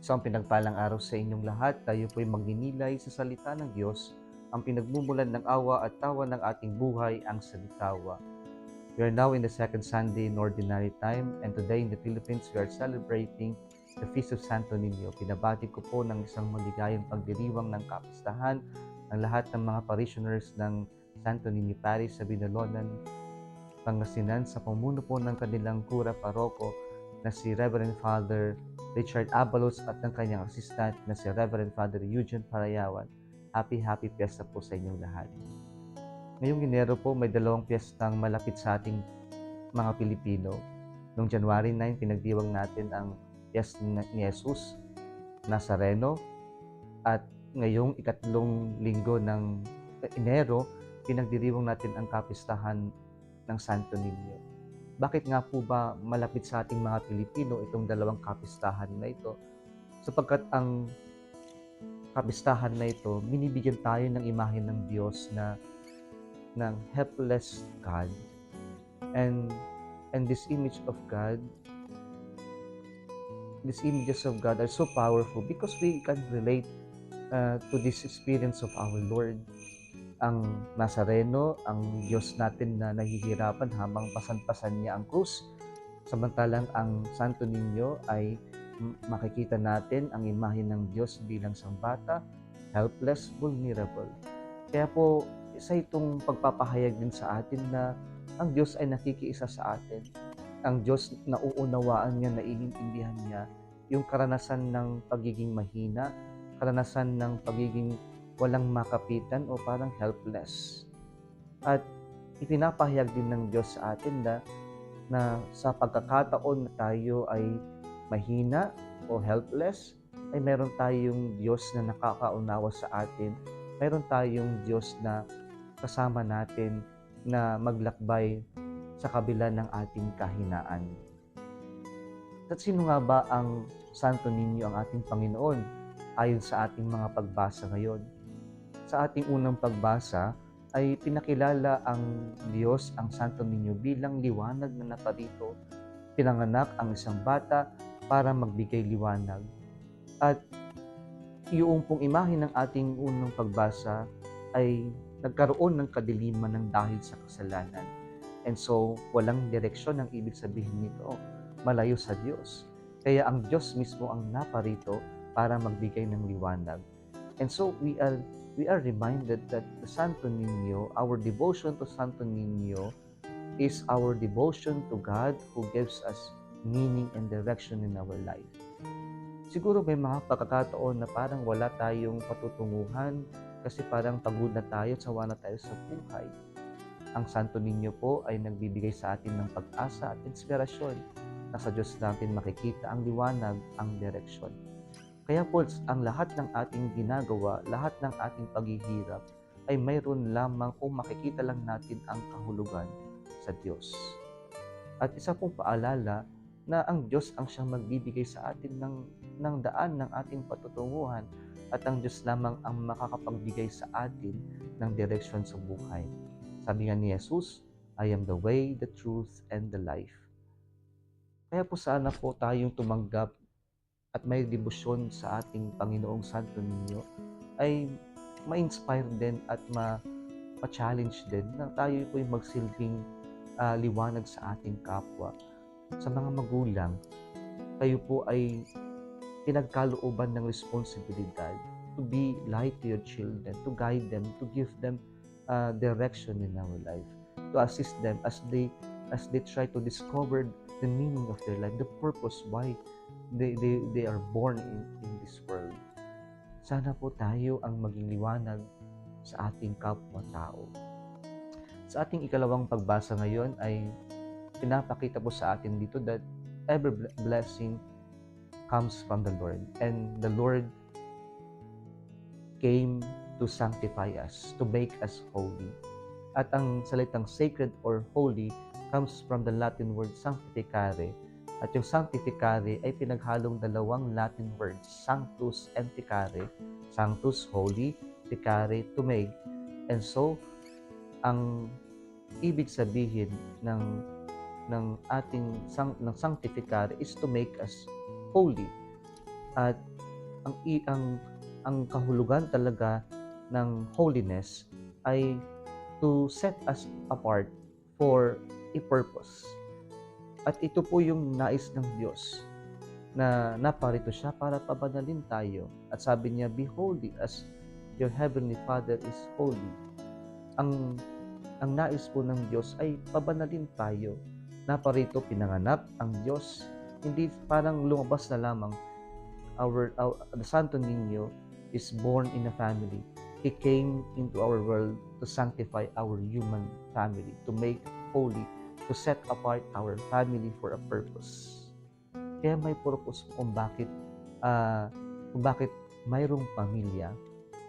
Isang pinagpalang araw sa inyong lahat. Tayo po'y magninilay sa salita ng Diyos, ang pinagmumulan ng awa at tawa ng ating buhay, ang salitawa. We are now in the second Sunday in Ordinary Time, and today in the Philippines we are celebrating the Feast of Santo Niño. Pinabati ko po ng isang maligayang pagdiriwang ng kapistahan ang lahat ng mga parishioners ng Santo Niño Parish sa Binalonan, Pangasinan, sa pamuno po ng kanilang kura paroko na si Reverend Father Richard Abalos at ng kanyang assistant na si Reverend Father Eugene Parayawan. Happy Fiesta po sa inyong lahat. Ngayong Enero po, may dalawang piyestang malapit sa ating mga Pilipino. Noong January 9, pinagdiwang natin ang piyesta ni Jesus Nazareno, at ngayong ikatlong linggo ng Enero, pinagdiriwang natin ang kapistahan ng Santo Niño. Bakit nga po ba malapit sa ating mga Pilipino itong dalawang kapistahan na ito? Sapagkat ang kapistahan na ito, binibigyan tayo ng imahe ng Diyos na ng helpless God. And this image of God, these images of God are so powerful because we can relate to this experience of our Lord. Ang Nazareno, ang Diyos natin na nahihirapan habang pasan-pasan niya ang krus. Samantalang ang Santo Niño ay makikita natin ang imahe ng Diyos bilang isang bata, helpless, vulnerable. Kaya po, isa itong pagpapahayag din sa atin na ang Diyos ay nakikiisa sa atin. Ang Diyos, nauunawaan niya, naiintindihan niya yung karanasan ng pagiging mahina, karanasan ng pagiging walang makapitan o parang helpless. At ipinapahayag din ng Diyos sa atin na sa pagkakataon na tayo ay mahina o helpless, ay meron tayong Diyos na nakakaunawa sa atin. Meron tayong Diyos na kasama natin na maglakbay sa kabila ng ating kahinaan. At sino nga ba ang Santo Niño, ang ating Panginoon, ayon sa ating mga pagbasa ngayon? Sa ating unang pagbasa ay pinakilala ang Diyos, ang Santo Niño, bilang liwanag na naparito. Pinanganak ang isang bata para magbigay liwanag. At yung pong imahe ng ating unang pagbasa ay nagkaroon ng kadiliman ng dahil sa kasalanan. And so, walang direksyon ang ibig sabihin nito, malayo sa Diyos. Kaya ang Diyos mismo ang naparito para magbigay ng liwanag. And so, we are reminded that the Santo Niño, our devotion to Santo Niño, is our devotion to God who gives us meaning and direction in our life. Siguro may mga pagkakataon na parang wala tayong patutunguhan kasi parang pagod na tayo, sawa na tayo sa buhay. Ang Santo Niño po ay nagbibigay sa atin ng pag-asa at inspirasyon na sa Diyos natin makikita ang liwanag, ang direksyon. Kaya po, ang lahat ng ating ginagawa, lahat ng ating paghihirap, ay mayroon lamang kung makikita lang natin ang kahulugan sa Diyos. At isa pong paalala na ang Diyos ang siyang magbibigay sa atin ng daan ng ating patutunguhan, at ang Diyos lamang ang makakapagbigay sa atin ng direksyon sa buhay. Sabi nga ni Jesus, I am the way, the truth, and the life. Kaya po sana po tayong tumanggap at may debosyon sa ating Panginoong Santo Niño ay ma-inspire din at ma-challenge din na tayo po yung magsilbing liwanag sa ating kapwa. Sa mga magulang, kayo po ay pinagkalooban ng responsibilidad to be light to your children, to guide them, to give them direction in our life, to assist them as they try to discover the meaning of their life, the purpose why they are born in this world. Sana po tayo ang maging liwanag sa ating kapwa-tao. Sa ating ikalawang pagbasa ngayon ay pinapakita po sa atin dito that every blessing comes from the Lord, and the Lord came to sanctify us, to make us holy. At ang salitang sacred or holy comes from the Latin word sanctificare. At yung sanctificare ay pinaghalong dalawang Latin words, sanctus and ficare. Sanctus, holy, ficare, to make. And so, ang ibig sabihin ng sanctificare is to make us holy. At ang i ang kahulugan talaga ng holiness ay to set us apart for a purpose. At ito po yung nais ng Diyos na naparito siya para pabanalin tayo. At sabi niya, "Be holy as your heavenly Father is holy." Ang ang nais po ng Diyos ay pabanalin tayo. Naparito pinanganak ang Diyos, hindi parang lumabas na lamang. The Santo Niño is born in a family. He came into our world to sanctify our human family, to make holy, to set apart our family for a purpose. Kaya may purpose ah, kung bakit mayroong pamilya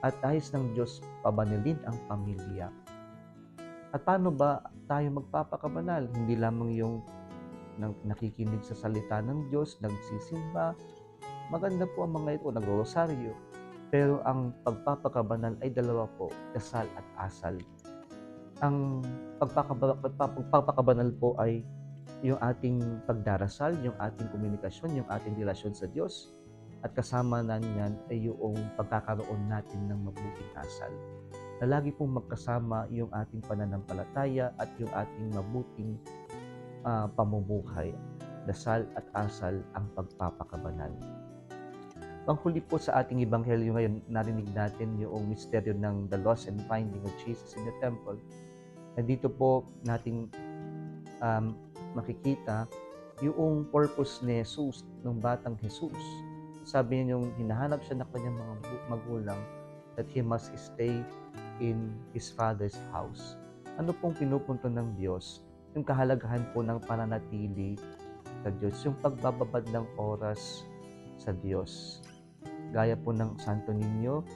at nais ng Diyos pabanalin ang pamilya. At paano ba tayo magpapakabanal? Hindi lamang yung nakikinig sa salita ng Diyos, nagsisimba. Maganda po ang mga ito, nag-rosaryo. Pero ang pagpapakabanal ay dalawa po, dasal at asal. Ang pagpapakabanal po ay yung ating pagdarasal, yung ating komunikasyon, yung ating relasyon sa Diyos. At kasama na niyan ay yung pagkakaroon natin ng mabuting asal. Na lagi pong magkasama yung ating pananampalataya at yung ating mabuting pamumuhay. Dasal at asal ang pagpapakabanal. Panghuli po sa ating ebanghelyo ngayon, narinig natin yung misteryo ng the loss and finding of Jesus in the temple. Dito po nating makikita yung purpose ni Jesus, ng batang Jesus. Sabi niya yung hinahanap siya ng kanyang mga magulang that he must stay in his father's house. Ano pong pinupunto ng Diyos? Yung kahalagahan po ng pananatili sa Diyos, yung pagbababad ng oras sa Diyos. Gaya po ng Santo Niño,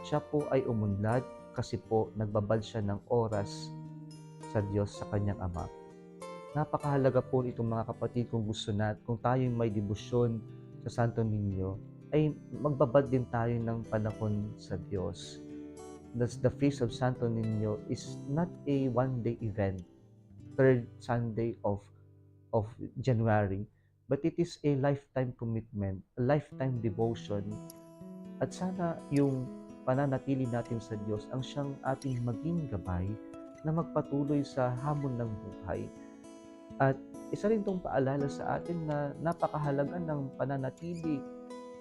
siya po ay umunlad kasi po nagbabad siya ng oras sa Diyos, sa kanyang Ama. Napakahalaga po itong mga kapatid kung gusto natin, kung tayo may debosyon sa Santo Niño, ay magbabad din tayo ng panahon sa Diyos. The Feast of Santo Niño is not a one-day event, third Sunday of January, but it is a lifetime commitment, a lifetime devotion. At sana yung pananatili natin sa Diyos ang siyang ating maging gabay na magpatuloy sa hamon ng buhay. At isa rin itong paalala sa atin na napakahalaga ng pananatili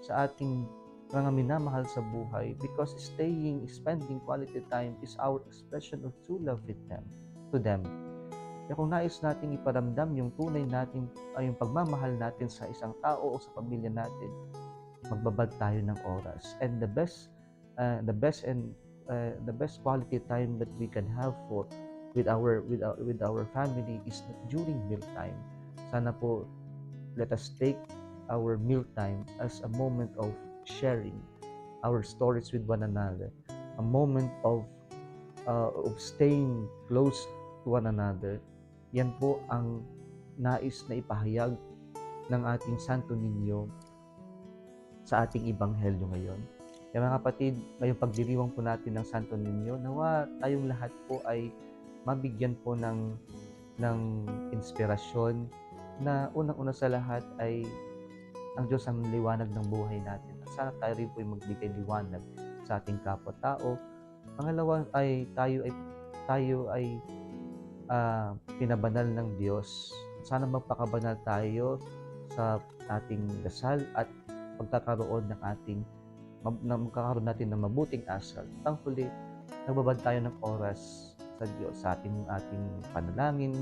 sa ating mga minamahal sa buhay, because spending quality time is our expression of true love to them. Kaya kung nais nating iparamdam yung tunay natin ay yung pagmamahal natin sa isang tao o sa pamilya natin, magbabad tayo ng oras. And the best quality time that we can have with our family is during mealtime. Sana po let us take our mealtime as a moment of sharing our stories with one another, a moment of staying close to one another. Yan po ang nais na ipahayag ng ating Santo Niño sa ating ebanghelyo ngayon. Kaya mga kapatid, ngayong pagdiriwang po natin ng Santo Niño, nawa tayong lahat po ay mabigyan po ng inspirasyon na unang-una sa lahat ay ang Diyos ang liwanag ng buhay natin. At sana tayo rin po ay magbigay liwanag sa ating kapwa-tao. Pangalawa ay tayo ay pinabanal ng Diyos. Sana magpakabanal tayo sa ating dasal at magkakaroon natin ng mabuting asal. Panghuli, nagbabad tayo ng oras sa Diyos, sa ating panalangin,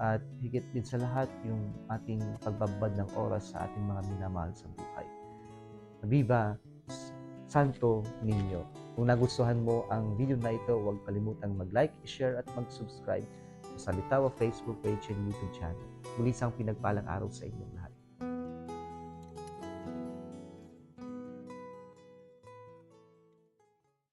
at higit din sa lahat yung ating pagbabad ng oras sa ating mga minamahal sa buhay. Viva Santo Niño! Kung nagustuhan mo ang video na ito, huwag kalimutang mag-like, share at mag-subscribe sa Salitawa Facebook page and YouTube channel. Muli isang pinagpalang araw sa inyong lahat.